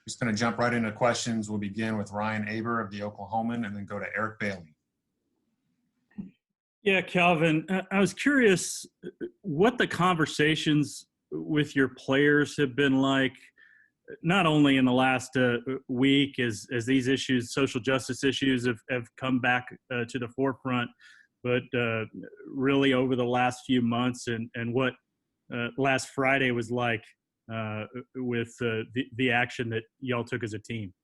Just going to jump right into questions. We'll begin with Ryan Aber of the Oklahoman and then go to Eric Bailey. Yeah, Calvin, I was curious what the conversations with your players have been like, not only in the last week as these issues, social justice issues have come back to the forefront, but really over the last few months and what last Friday was like with the action that y'all took as a team.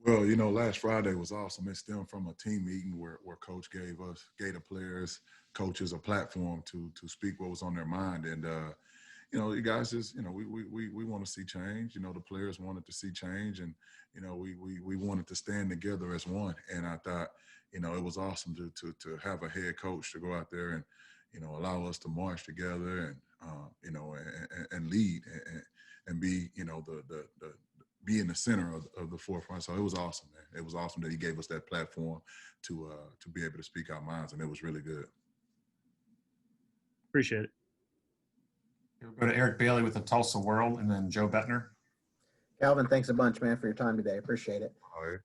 Well, last Friday was awesome. It stemmed from a team meeting where Coach gave the players, coaches a platform to speak what was on their mind. And, you guys just, we want to see change. The players wanted to see change, and, we wanted to stand together as one. And I thought, it was awesome to have a head coach to go out there and, allow us to march together and, and lead and be, be in the center of the forefront. So it was awesome, man. It was awesome that he gave us that platform to be able to speak our minds, and it was really good. Appreciate it. We'll go to Eric Bailey with the Tulsa World and then Joe Bettner. Calvin, thanks a bunch, man, for your time today. Appreciate it. All right.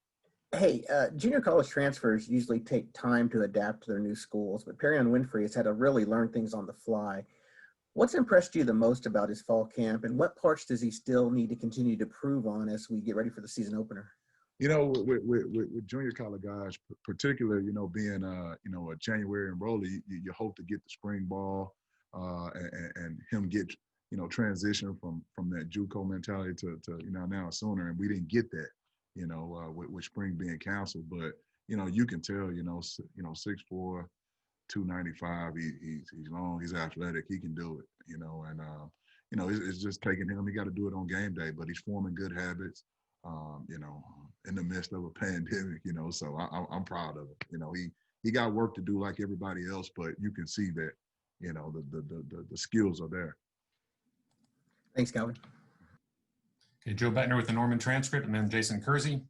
Hey, junior college transfers usually take time to adapt to their new schools, but Perrion Winfrey has had to really learn things on the fly. What's impressed you the most about his fall camp, and what parts does he still need to continue to prove on as we get ready for the season opener? With junior college guys, particularly, being a January enrollee, you hope to get the spring ball and him get transition from that JUCO mentality to now a Sooner, and we didn't get that, with spring being canceled. But you can tell, 6'4", 295. He's long. He's athletic. He can do it. And it's just taking him. He got to do it on game day, but he's forming good habits. In the midst of a pandemic. So I'm proud of him. He got work to do like everybody else, but you can see that the skills are there. Thanks, Calvin. Okay, Joe Bettner with the Norman transcript, and then Jason Kersey.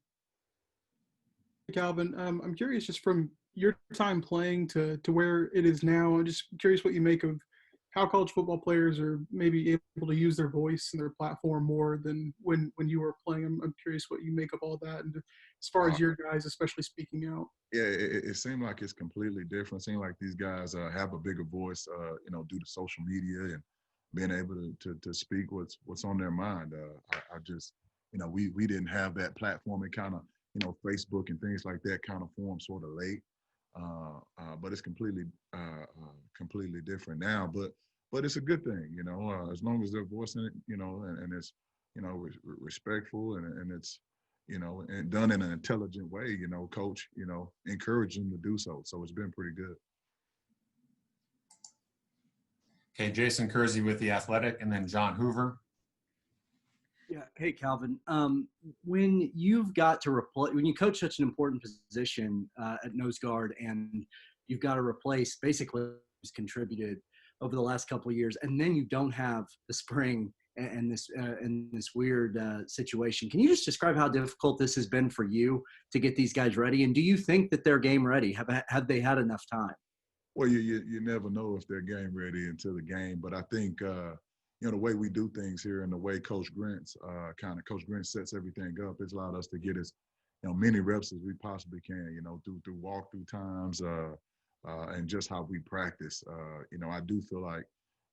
Calvin, I'm curious, just from your time playing to where it is now, I'm just curious what you make of how college football players are maybe able to use their voice and their platform more than when you were playing. I'm curious what you make of all that, and as far as your guys, especially speaking out. Yeah, it seemed like it's completely different. It seemed like these guys have a bigger voice, due to social media and being able to speak what's on their mind. I just, we didn't have that platform. It kind of, Facebook and things like that kind of formed sort of late. But it's completely different now. But it's a good thing, as long as they're voicing it, and it's, respectful and it's, and done in an intelligent way, coach, encourage them to do so. So it's been pretty good. Okay, Jason Kersey with The Athletic, and then John Hoover. Yeah. Hey, Calvin. When you've got to when you coach such an important position at nose guard, and you've got to replace basically who's contributed over the last couple of years, and then you don't have the spring and this weird situation. Can you just describe how difficult this has been for you to get these guys ready? And do you think that they're game ready? Have they had enough time? Well, you never know if they're game ready until the game, but I think the way we do things here and the way Coach Grant sets everything up, it's allowed us to get as many reps as we possibly can, through walkthrough times and just how we practice. I do feel like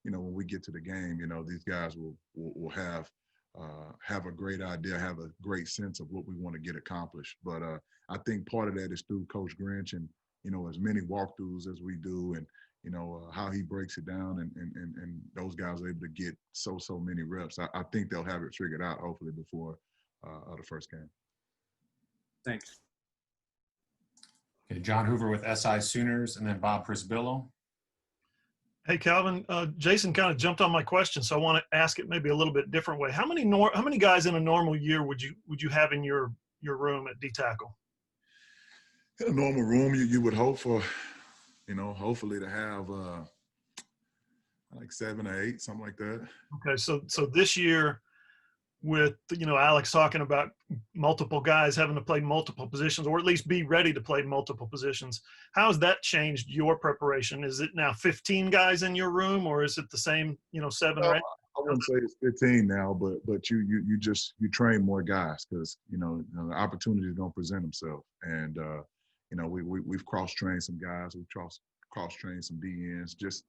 when we get to the game, these guys will have a great idea, have a great sense of what we want to get accomplished. But I think part of that is through Coach Grinch and as many walkthroughs as we do, and how he breaks it down, and those guys are able to get so many reps. I think they'll have it figured out hopefully before the first game. Thanks. Okay, John Hoover with SI Sooners, and then Bob Prisbillo. Hey, Calvin, Jason kind of jumped on my question, so I want to ask it maybe a little bit different way. How many guys in a normal year would you have in your room at D tackle? In a normal room, you would hope for, hopefully to have like 7 or 8, something like that. Okay, so this year, with Alex talking about multiple guys having to play multiple positions, or at least be ready to play multiple positions, how has that changed your preparation? Is it now 15 guys in your room, or is it the same 7 or 8? I wouldn't say it's 15 now, but you train more guys because the opportunity is going to present themselves, and we've cross trained some guys, we've cross trained some DNs, just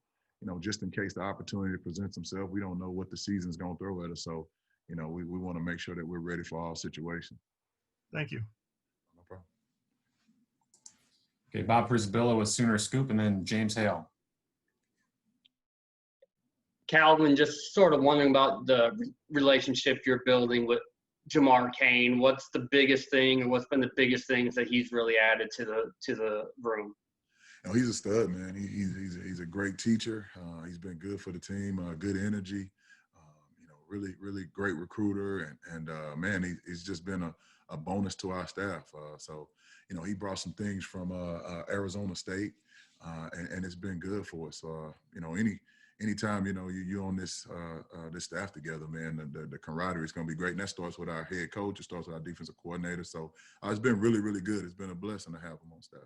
in case the opportunity presents themselves. We don't know what the season's going to throw at us, so we want to make sure that we're ready for all situations. Thank you. No problem. Okay, Bob Prisbilla with Sooner Scoop, and then James Hale. Calvin, just sort of wondering about the relationship you're building with Jamar Kane. What's the biggest thing, or what's been the biggest things that he's really added to the room? He's a stud, man. He's a great teacher. He's been good for the team. Good energy. Really great recruiter, and man, he's just been a bonus to our staff. So he brought some things from Arizona State, and it's been good for us. Anytime you're on this staff together, man, the camaraderie is going to be great. And that starts with our head coach. It starts with our defensive coordinator. So it's been really, really good. It's been a blessing to have him on staff.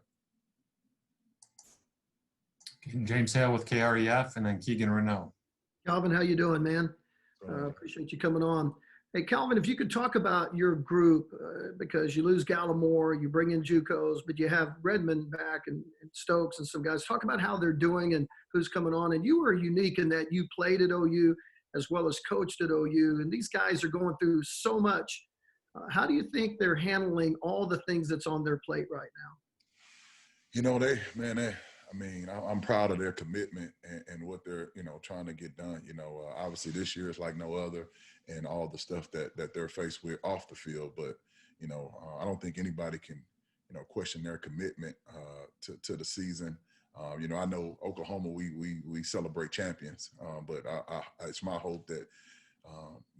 James Hale with KREF, and then Keegan Renault. Calvin, how you doing, man? Appreciate you coming on. Hey, Calvin, if you could talk about your group, because you lose Gallimore, you bring in JUCOs, but you have Redmond back and Stokes and some guys. Talk about how they're doing and who's coming on. And you were unique in that you played at OU as well as coached at OU. And these guys are going through so much. How do you think they're handling all the things that's on their plate right now? I'm proud of their commitment and what they're, trying to get done. Obviously this year is like no other, and all the stuff that they're faced with off the field. But, I don't think anybody can, question their commitment to the season. I know Oklahoma, we celebrate champions, but it's my hope that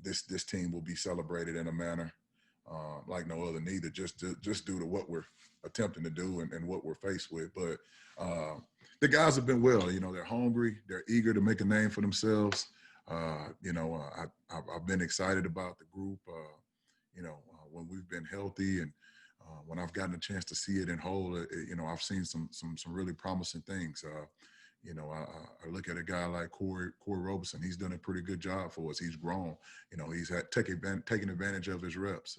this team will be celebrated in a manner like no other, neither, just due to what we're attempting to do and what we're faced with. But the guys have been well. They're hungry. They're eager to make a name for themselves. I've been excited about the group, when we've been healthy and when I've gotten a chance to see it in whole, I've seen some really promising things. I look at a guy like Corey Robeson. He's done a pretty good job for us. He's grown. He's taken advantage of his reps.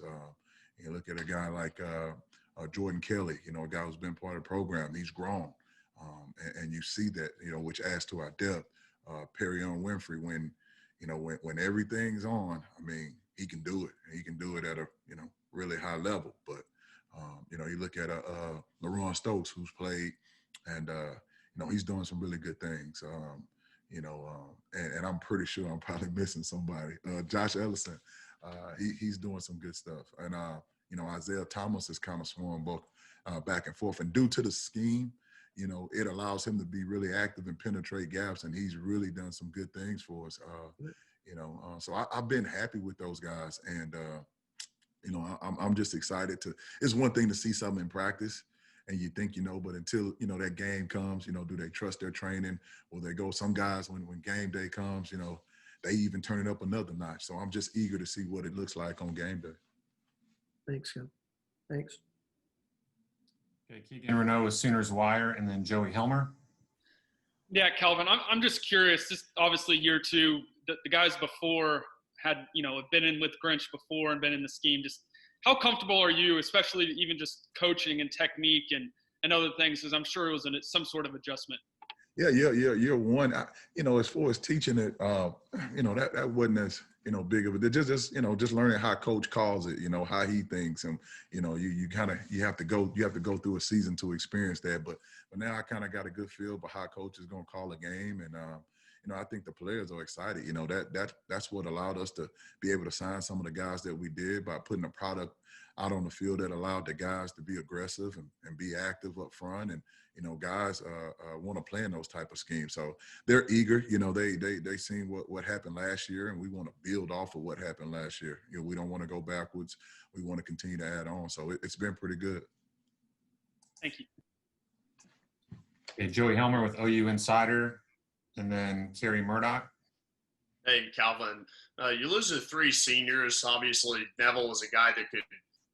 You look at a guy like Jordan Kelly, a guy who's been part of the program. He's grown. And you see that, which adds to our depth. Perrion Winfrey, when everything's on, he can do it. He can do it at a, really high level. But, you look at LaRon Stokes, who's played, and, he's doing some really good things. And I'm pretty sure I'm probably missing somebody. Josh Ellison, he's doing some good stuff. And, Isaiah Thomas is kind of swung both back and forth. And due to the scheme, it allows him to be really active and penetrate gaps, and he's really done some good things for us. So I've been happy with those guys, and I'm just excited to. It's one thing to see something in practice, and you think but until that game comes, do they trust their training? Will they go? Some guys, when game day comes, they even turn it up another notch. So I'm just eager to see what it looks like on game day. Thanks, Ken. Thanks. Okay, Keegan Renault with Sooners Wire, and then Joey Helmer. Yeah, Calvin, I'm just curious. Just obviously year two, the guys before had, have been in with Grinch before and been in the scheme. Just how comfortable are you, especially even just coaching and technique and other things? Because I'm sure it was some sort of adjustment. Yeah. Year one, as far as teaching it, that wasn't as, big of it. Just learning how coach calls it, how he thinks. And, you have to go through a season to experience that. But now I kind of got a good feel for how coach is going to call a game. And, I think the players are excited. That's what allowed us to be able to sign some of the guys that we did by putting a product out on the field that allowed the guys to be aggressive and be active up front. And, guys want to play in those type of schemes. So they're eager. They seen what happened last year, and we want to build off of what happened last year. We don't want to go backwards. We want to continue to add on. So it's been pretty good. Thank you. Okay, Joey Helmer with OU Insider, and then Kerry Murdoch. Hey, Calvin, you lose to 3 seniors. Obviously, Neville was a guy that could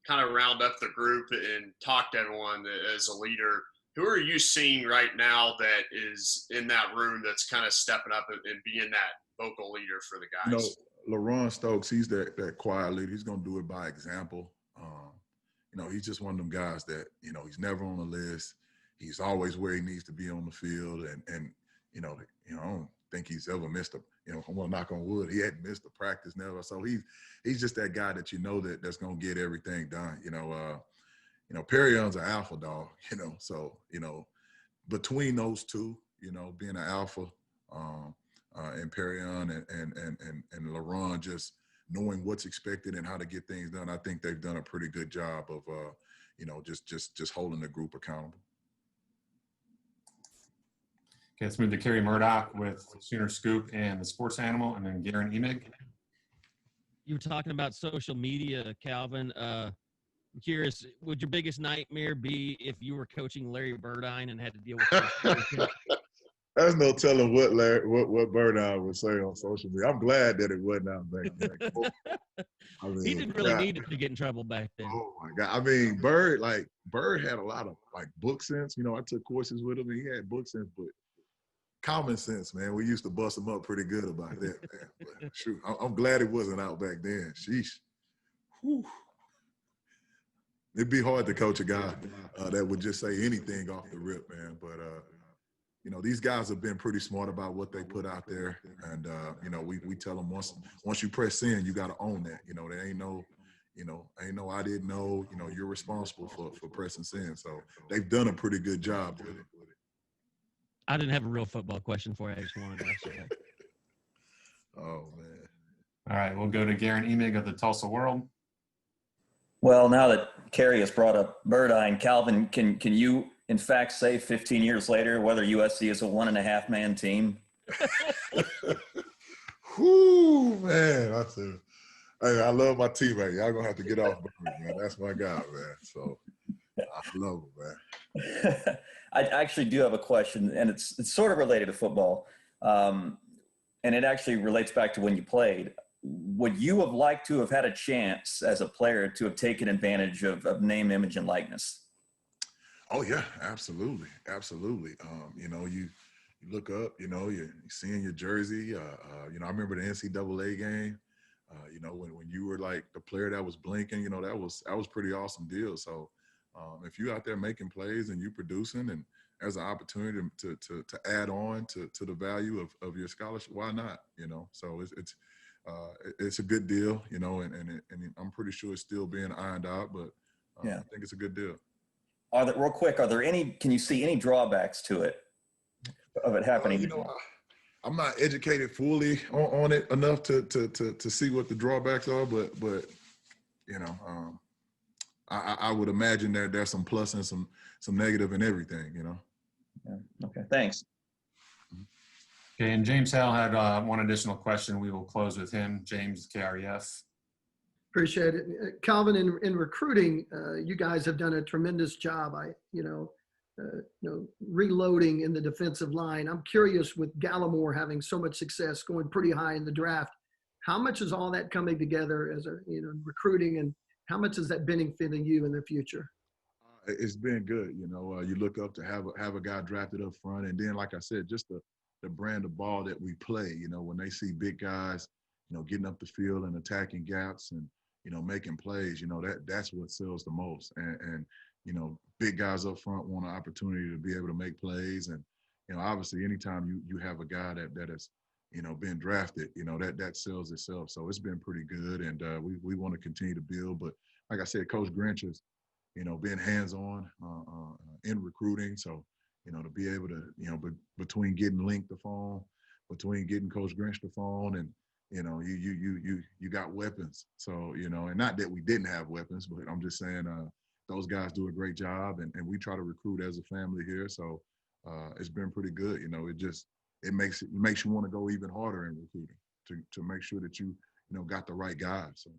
kind of round up the group and talk to everyone as a leader. Who are you seeing right now that is in that room that's kind of stepping up and being that vocal leader for the You guys? know, LaRon Stokes, he's that quiet leader. He's going to do it by example. You know, he's just one of them guys that, you know, he's never on the list. He's always where he needs to be on the field. And you know, I don't think he's ever missed a, you know, I want to knock on wood, he hadn't missed a practice never. So he's just that guy that you know that's going to get everything done. You know, Perion's an alpha dog, you know. So, you know, between those two, you know, being an alpha and Perion and LaRon just knowing what's expected and how to get things done, I think they've done a pretty good job of, you know, just holding the group accountable. Okay, let's move to Kerry Murdoch with Sooner Scoop and the Sports Animal, and then Garen Emig. You were talking about social media, Calvin. I'm curious, would your biggest nightmare be if you were coaching Larry Birdine and had to deal with There's no telling what Burdine would say on social media. I'm glad that it wasn't out back then. I mean, he didn't really need it to get in trouble back then. Oh my God! I mean, Bird had a lot of like book sense. You know, I took courses with him, and he had book sense, but common sense, man. We used to bust him up pretty good about that, man. But shoot, I'm glad it wasn't out back then. Sheesh. Whew. It'd be hard to coach a guy that would just say anything off the rip, man. But you know, these guys have been pretty smart about what they put out there, and you know, we tell them once you press in, you got to own that. You know, there ain't no, I didn't know. You know, you're responsible for pressing sin. So they've done a pretty good job with it. I didn't have a real football question for you. I just wanted to ask you that. Oh man! All right, we'll go to Garen Emig of the Tulsa World. Well, now that Kerry has brought up Birdine, Calvin, can you in fact say 15 years later whether USC is a 1.5-man team? Whoo, man! Hey, I love my teammate. Y'all gonna have to get off, man. That's my guy, man. So I love him, man. I actually do have a question, and it's sort of related to football, and it actually relates back to when you played. Would you have liked to have had a chance as a player to have taken advantage of name, image, and likeness? Oh yeah, absolutely. You know, you look up, you know, you're seeing your jersey. You know, I remember the NCAA game. You know, when you were like the player that was blinking, you know, that was pretty awesome deal. So if you're out there making plays and you producing, and there's an opportunity to add on to the value of your scholarship, why not? You know, so it's a good deal, you know, and I'm pretty sure it's still being ironed out, but yeah. I think it's a good deal. Can you see any drawbacks to it, of it happening? You know, I'm not educated fully on it enough to see what the drawbacks are, but you know, I would imagine there's some plus and some negative in everything, you know. Yeah. Okay, thanks. Okay, and James Hale had one additional question. We will close with him. James, KREF. Appreciate it. Calvin, in recruiting, you guys have done a tremendous job. Reloading in the defensive line. I'm curious, with Gallimore having so much success, going pretty high in the draft, how much is all that coming together as recruiting, and how much is that benefiting you in the future? It's been good. You know, you look up to have a guy drafted up front, and then, like I said, just the brand of ball that we play. You know, when they see big guys, you know, getting up the field and attacking gaps and, you know, making plays, you know, that's what sells the most. And you know, big guys up front want an opportunity to be able to make plays. And, you know, obviously anytime you have a guy that has, you know, been drafted, you know, that sells itself. So it's been pretty good. And we want to continue to build. But like I said, Coach Grinch has, you know, been hands-on in recruiting. So, you know, to be able to, you know, between getting Link the phone, between getting Coach Grinch the phone, and, you know, you got weapons. So, you know, and not that we didn't have weapons, but I'm just saying those guys do a great job, and we try to recruit as a family here. So it's been pretty good. You know, it makes you want to go even harder in recruiting to make sure that you know, got the right guys. So